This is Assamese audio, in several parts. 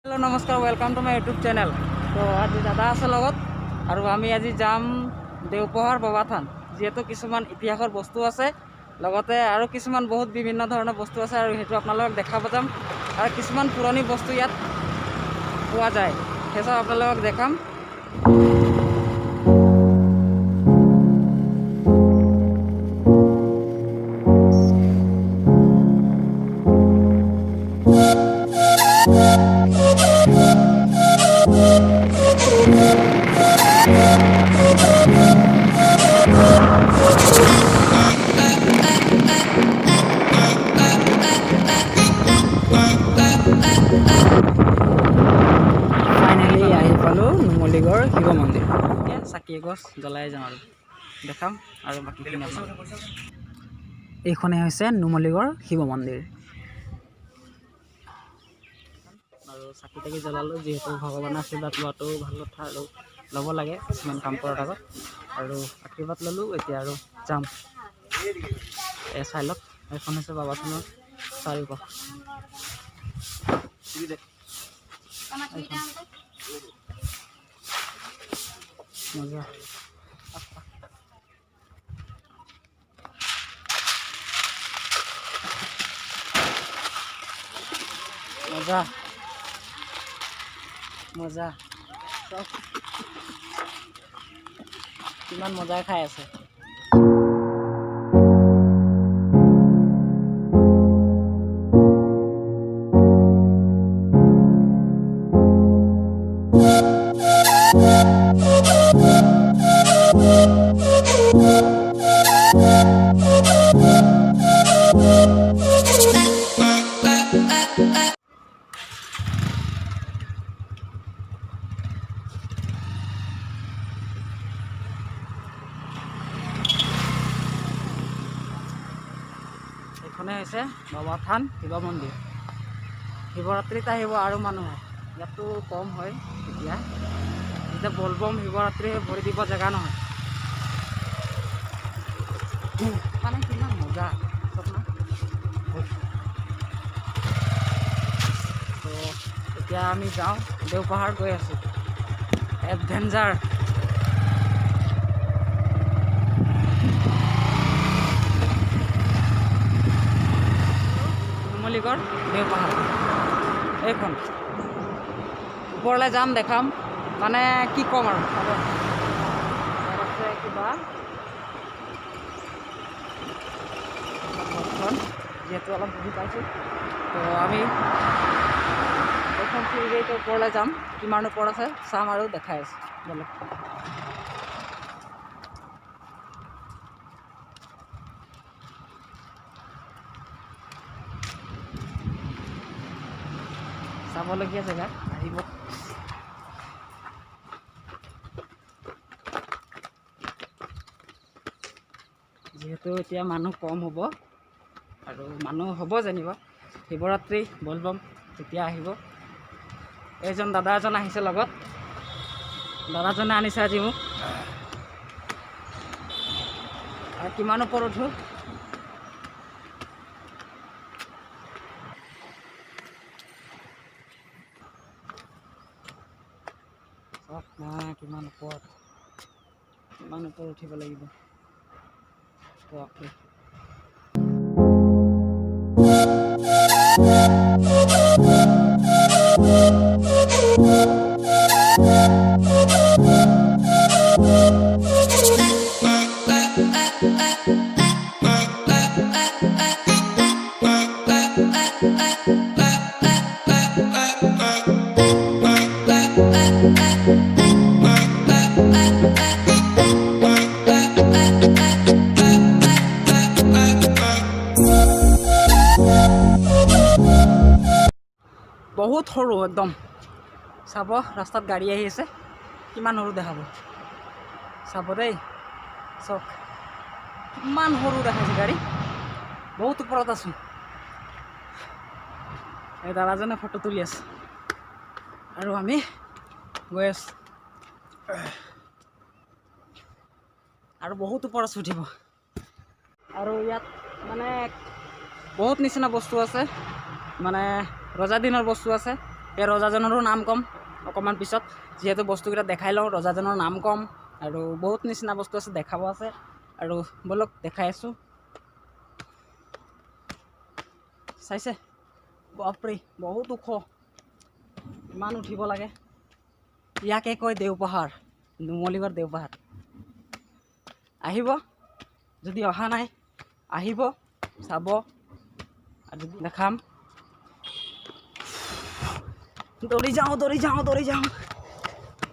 हेलो नमस्कार welcome to my YouTube channel. तो आज दादा आछे लगत और आमी आज जाम देवपहार बाबा थान जेहेतु किछुमान इतिहासर बस्तु आछे लगते आरो किछुमान बहुत विभिन्न धৰণৰ बस्तु आछे और हेतु आपनालोকক देखाब जाम और किछुमान पुरानी बस्तु यात पोৱা যায় সেই সব आपनालोকক देखाम। फाइनली आহি পালো নুমলীগড় শিৱ মন্দিৰ। চাকি এগছ জ্বলাই যাম আৰু দেখাম আৰু বাকীখিনি এইখনেই হৈছে নুমলীগড় শিৱ মন্দিৰ। আৰু চাকি তাকি জ্বলালো যিহেতু ভগৱানৰ আশীৰ্বাদ লোৱাটো ভাল কথা আৰু ল'ব লাগে কিছুমান কাম কৰাৰ আগত আৰু আশীৰ্বাদ ল'লোঁ। এতিয়া আৰু যাম চাই লওক। এইখন হৈছে বাবা থানৰ চাৰিওকাষ। মজা মজা মজা চব কিমান মজাই খাই আছে। এইখনে হৈছে বাবা থান শিৱ মন্দিৰ। শিৱৰাত্ৰিত আহিব আৰু মানুহ হয়, ইয়াতো কম হয়। এতিয়া বলবম শিৱৰাত্ৰি ভৰি দিব জেগা নহয় মানে কিমান মজা চব না। তো এতিয়া আমি যাওঁ দেওপাহাৰ গৈ আছোঁ এডভেঞ্চাৰ। নুমলীগড় দেওপাহাৰ এইখন ওপৰলৈ যাম দেখাম মানে কি ক'ম আৰু আছে কিবা যিহেতু অলপ বুজি পাইছোঁ। তো আমি এইখন ফিৰিটো ওপৰলৈ যাম কিমান ওপৰত আছে চাম আৰু দেখাই আছোঁ বেলেগ। চাবলগীয়া জেগা আহিব। যিহেতু এতিয়া মানুহ কম হ'ব আৰু মানুহ হ'ব যেনিবা শিৱৰাত্ৰি বলবম তেতিয়া আহিব। এইজন দাদা এজন আহিছে লগত, দাদাজনে আনিছে আজি মোক। আৰু কিমান ওপৰত উঠো কিমান ওপৰত উঠিব লাগিব। বহুত সৰু একদম চাব। ৰাস্তাত গাড়ী আহি আছে কিমান সৰু দেখাব চাব দেই। চাওক কিমান সৰু দেখাইছে গাড়ী, বহুত ওপৰত আছোঁ। এই দাদাজনে ফটো তুলি আছে আৰু আমি গৈ আছোঁ আৰু বহুত ওপৰত উঠিব। আৰু ইয়াত মানে বহুত নিচিনা বস্তু আছে, মানে ৰজা দিনৰ বস্তু আছে। এই ৰজাজনৰো নাম ক'ম অকণমান পিছত, যিহেতু বস্তুকেইটা দেখাই লওঁ। ৰজাজনৰ নাম ক'ম আৰু বহুত নিচিনা বস্তু আছে, দেখাব আছে। আৰু ব'লক দেখাই আছোঁ। চাইছে? বাপৰে বহুত ওখ, ইমান উঠিব লাগে। ইয়াকে কয় দেওপাহাৰ, নুমলীগড় দেওপাহাৰ। আহিব, যদি অহা নাই আহিব চাব, আৰু দেখাম। দৌৰি যাওঁ।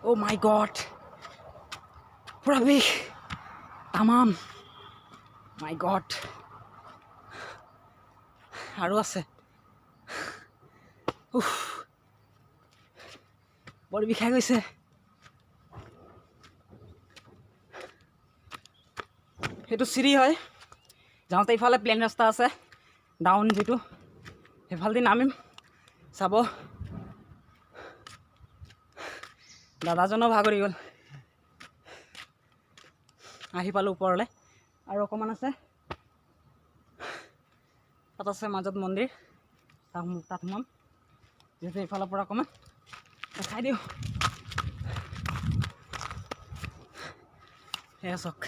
অ' মাই গড, পুৰা বিষ তামাম। মাই গড, আৰু আছে। বৰ বিষাই গৈছে। সেইটো চিৰি হয়। যাওঁতে ইফালে প্লেন ৰাস্তা আছে, ডাউন যিটো, সেইফালেদি নামিম। চাব, দাদাজনো ভাগৰি গ'ল। আহি পালোঁ ওপৰলৈ, আৰু অকণমান আছে। তাত আছে মাজত মন্দিৰ, তাত সোমাম। যিহেতু এইফালৰ পৰা অকণমান দেখাই দিওঁ। সেয়া চাওক,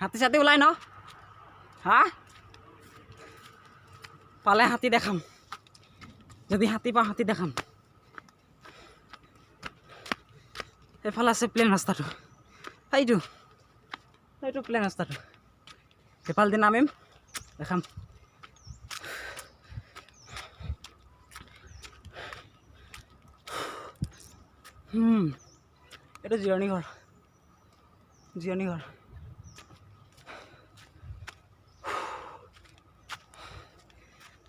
হাতী চাতী ওলাই ন? হা? পালে হাতী দেখাম, যদি হাতী পাওঁ হাতী দেখাম। এইফালে আছে প্লেন ৰাস্তাটো, সেইটো প্লেন ৰাস্তাটো। সেইফালেদি নামিম, দেখাম। এইটো জিৰণি ঘৰ।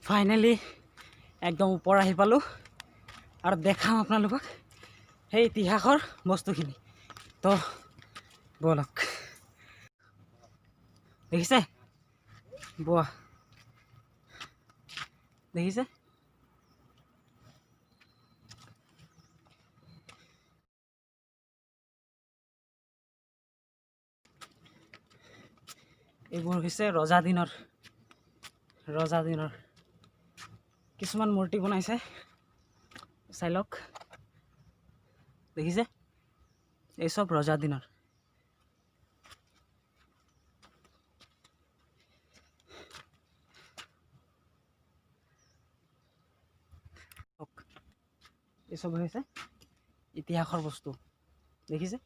ফাইনেলি একদম ওপৰ আহি পালোঁ, আৰু দেখাম আপোনালোকক সেই ইতিহাসৰ বস্তুখিনি। তো ব'লক। দেখিছে? বোৱা দেখিছে? এইবোৰ হৈছে ৰজা দিনৰ কিছুমান মূৰ্তি বনাইছে, চাই লওক। দেখিছে? এই চব ৰজা দিনৰ। এইসব হৈছে ইতিহাসৰ বস্তু। দেখিছে?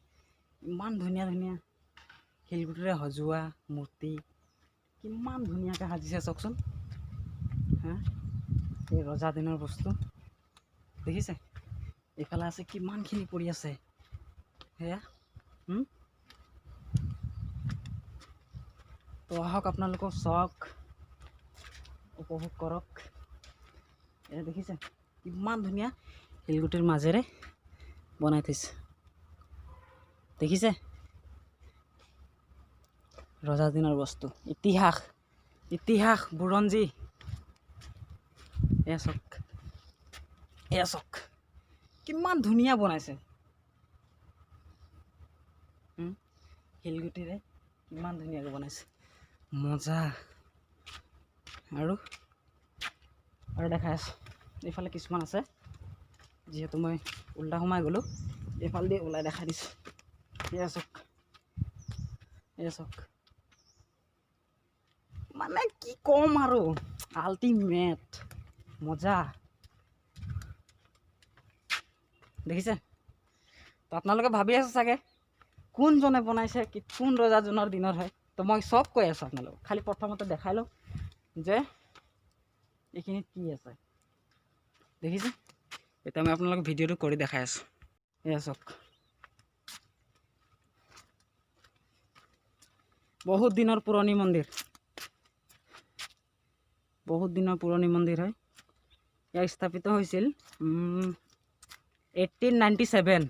ইমান ধুনীয়া শিলগুটিৰে সজোৱা মূৰ্তি, কিমান ধুনীয়াকৈ সাজিছে চাওকচোন। হা, এই ৰজা দিনৰ বস্তু দেখিছে? এইফালে আছে, কিমানখিনি পৰি আছে সেয়া। তো আহক আপোনালোকক চাওক, উপভোগ কৰক। এয়া দেখিছে কিমান ধুনীয়া শিলগুটিৰ মাজেৰে বনাই থৈছে। দেখিছে? ৰজা দিনৰ বস্তু, ইতিহাস বুৰঞ্জী। এয়া চাওক কিমান ধুনীয়া বনাইছে। শিলগুটিৰে কিমান ধুনীয়াকৈ বনাইছে, মজা। আৰু দেখাই আছোঁ। এইফালে কিছুমান আছে, যিহেতু মই উল্টা সোমাই গ'লোঁ, এইফালেদি ওলাই দেখাই দিছোঁ। এয়া চাওক, মানে কি ক'ম আৰু, আল্টিমেট মজা। দেখিছে? তো আপোনালোকে ভাবি আছে চাগে কোনজনে বনাইছে, কোন ৰজাজনৰ দিনৰ হয়। তো মই চব কৈ আছোঁ আপোনালোকক, খালি প্ৰথমতে দেখাই লওঁ যে এইখিনিত কি আছে। দেখিছে? এতিয়া মই আপোনালোকক ভিডিঅ'টো কৰি দেখাই আছোঁ। এয়া চাওক, বহুত দিনৰ পুৰণি মন্দিৰ হয়। ইয়াৰ স্থাপিত হৈছিল 1897।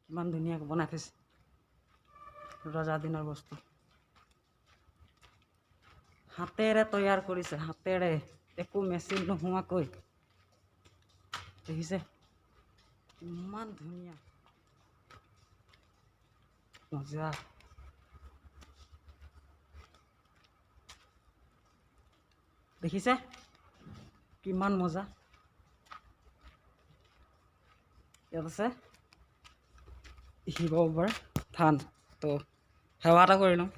কিমান ধুনীয়াকৈ বনাই থৈছে। ৰজা দিনৰ বস্তু হাতেৰে তৈয়াৰ কৰিছে, হাতেৰে, একো মেচিন নোহোৱাকৈ। দেখিছে ইমান ধুনীয়া, মজা। দেখিছে কিমান মজা। ইয়াত আছে শিৱ বাবাৰ থান। তো সেৱা এটা কৰি লওঁ।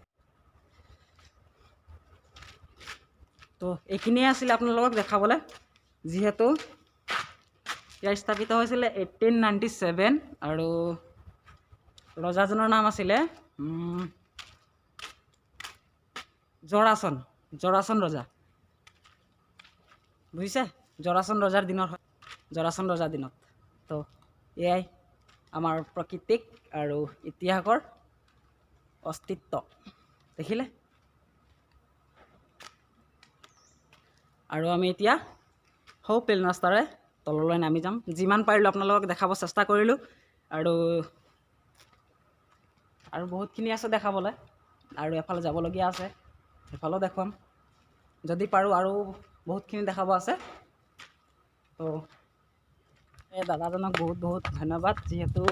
তো এইখিনিয়ে আছিলে আপোনালোকক দেখাবলৈ, যিহেতু ইয়াৰ স্থাপিত হৈছিলে 1897 আৰু ৰজাজনৰ নাম আছিলে জৰাচন ৰজা। বুজিছে, জৰাচন ৰজাৰ দিনত হয়, জৰাচন ৰজাৰ দিনত। তো এয়াই আমাৰ প্ৰাকৃতিক আৰু ইতিহাসৰ অস্তিত্ব। দেখিলে? আৰু আমি এতিয়া সৌ প্লেন ৰাস্তাৰে তললৈ নামি যাম। যিমান পাৰিলোঁ আপোনালোকক দেখাব চেষ্টা কৰিলোঁ, আৰু বহুতখিনি আছে দেখাবলৈ, আৰু এফালে যাবলগীয়া আছে, সেইফালেও দেখুৱাম যদি পাৰোঁ। আৰু বহুতখিনি দেখাব আছে। তো এই দাদাজনক বহুত বহুত ধন্যবাদ, যিহেতু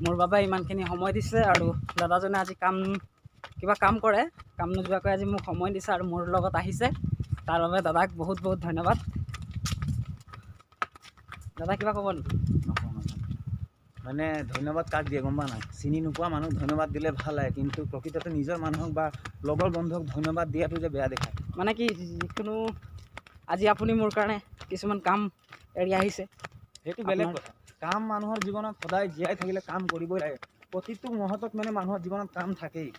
মোৰ বাবে ইমানখিনি সময় দিছে। আৰু দাদাজনে আজি কিবা কাম কৰে, কাম নোযোৱাকৈ আজি মোক সময় দিছে আৰু মোৰ লগত আহিছে। তাৰ বাবে দাদাক বহুত বহুত ধন্যবাদ। দাদা কিবা ক'ব নেকি? মানে ধন্যবাদ কাক দিয়ে গম পা নাই? চিনি নোপোৱা মানুহক ধন্যবাদ দিলে ভাল লাগে, কিন্তু প্ৰকৃততে নিজৰ মানুহক বা লগৰ বন্ধুক ধন্যবাদ দিয়াটো যে বেয়া দেখায়। মানে কি, যিকোনো আজি আপুনি মোৰ কাৰণে কিছুমান কাম এৰি আহিছে, সেইটো বেলেগ কথা। কাম মানুহৰ জীৱনত সদায় জীয়াই থাকিলে কাম কৰিবই লাগে। প্ৰতিটো মুহূৰ্তত মানে মানুহৰ জীৱনত কাম থাকেই।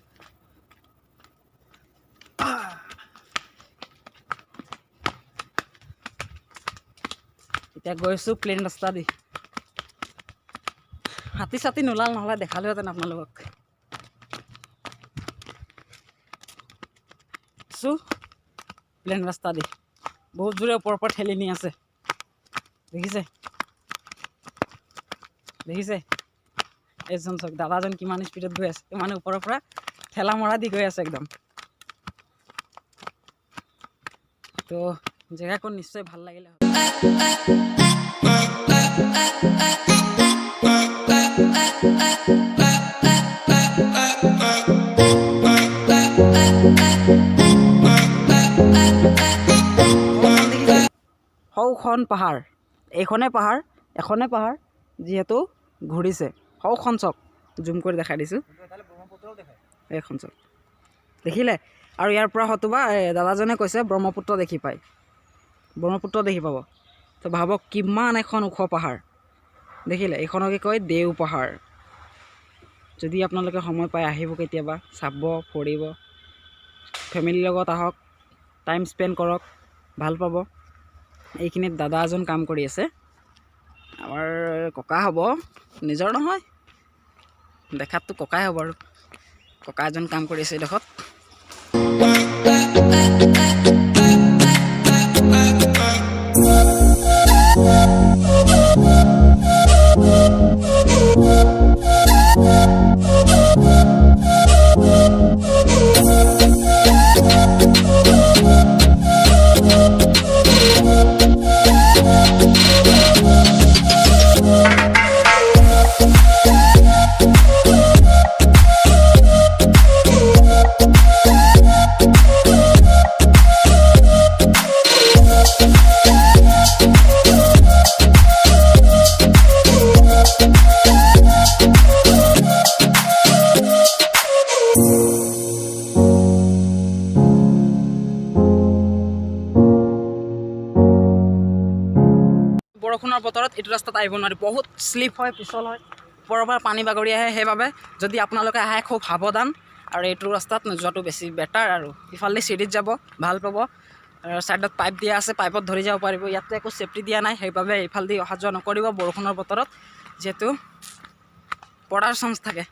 এতিয়া গৈছোঁ প্লেন ৰাস্তা দি। হাতী চাতি নোলাল, নহ'লে দেখালোহেঁতেন আপোনালোকক। প্লেন ৰাস্তা দি বহুত জোৰে ওপৰৰ পৰা ঠেলি নি আছে। দেখিছে এইজন চাওক, দাদাজন কিমান স্পীডত গৈ আছে, মানে ওপৰৰ পৰা ঠেলা মৰা দি গৈ আছে একদম। তো জেগাকণ নিশ্চয় ভাল লাগিলে। সৌখন পাহাৰ, এখনে পাহাৰ যিহেতু ঘূৰিছে। সৌখন চক, জুম কৰি দেখাই দিছোঁ, এইখন চক দেখিলে। আৰু ইয়াৰ পৰা হয়তোবা দাদাজনে কৈছে ব্ৰহ্মপুত্ৰ দেখি পায়, ব্ৰহ্মপুত্ৰ দেখি পাব। তো ভাবক কিমান এখন ওখ পাহাৰ। দেখিলে, এইখনকে কয় দেও পাহাৰ। যদি আপোনালোকে সময় পাই আহিব কেতিয়াবা, চাব, ফুৰিব, ফেমিলিৰ লগত আহক, টাইম স্পেণ্ড কৰক, ভাল পাব। এইখিনিত দাদা এজন কাম কৰি আছে, আমাৰ ককা হ'ব, নিজৰ নহয়, দেখাততো ককাই হ'ব। আৰু ককা এজন কাম কৰি আছে এইডোখৰত। বৰষুণৰ বতৰত এইটো ৰাস্তাত আহিব নোৱাৰি, বহুত শ্লিপ হয়, পিছল হয়, ওপৰৰ পৰা পানী বাগৰি আহে। সেইবাবে যদি আপোনালোকে আহে খুব সাৱধান, আৰু এইটো ৰাস্তাত নোযোৱাটো বেছি বেটাৰ। আৰু ইফালে চিৰিত যাব, ভাল পাব। ছাইডত পাইপ দিয়া আছে, পাইপত ধৰি যাব পাৰিব। ইয়াতে একো চেফটি দিয়া নাই, সেইবাবে এইফালেদি অহা যোৱা নকৰিব বৰষুণৰ বতৰত, যিহেতু পৰাৰ চান্স থাকে।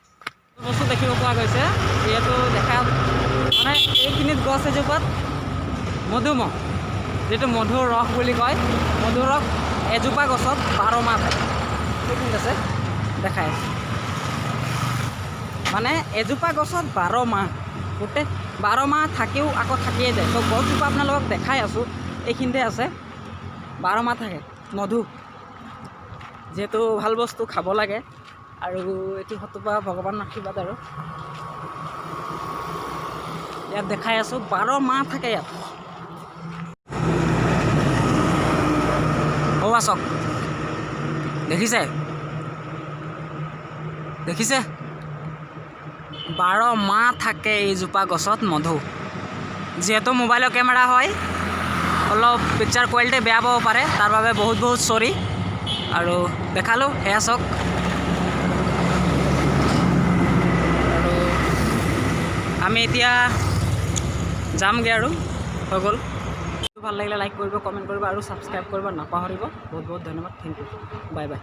বস্তু দেখিব পোৱা গৈছে, যিহেতু দেখা মানে এইখিনিত গছ এজোপাত মধুমহ, যিটো মধুৰ ৰস বুলি কয়, মধুৰ ৰস এজোপা গছত 12 মাহ থাকে। ঠিক আছে, দেখাই আছে। মানে এজোপা গছত 12 মাহ, গোটেই 12 মাহ থাকিও আকৌ থাকিয়ে যায়। তো গছজোপা আপোনালোকক দেখাই আছোঁ, এইখিনিতে আছে, 12 মাহ থাকে মধু। যিহেতু ভাল বস্তু খাব লাগে, আৰু এইটো হতুবা ভগৱানৰ আশীৰ্বাদ। আৰু ইয়াত দেখাই আছোঁ 12 মাহ থাকে ইয়াত। চাওক, দেখিছে 12 মাহ থাকে এইজোপা গছত মধু। যিহেতু মোবাইলৰ কেমেৰা হয়, অলপ পিকচাৰ কোৱালিটি বেয়া পাব পাৰে, তাৰ বাবে বহুত বহুত চৰি। আৰু দেখালোঁ, সেয়া চাওক। আৰু আমি এতিয়া যামগৈ, আৰু হৈ গ'ল। ভাল লাগিলে লাইক কৰিব, কমেণ্ট কৰিব আৰু ছাবস্ক্ৰাইব কৰিব নাপাহৰিব। বহুত বহুত ধন্যবাদ, থেংক ইউ, বাই বাই।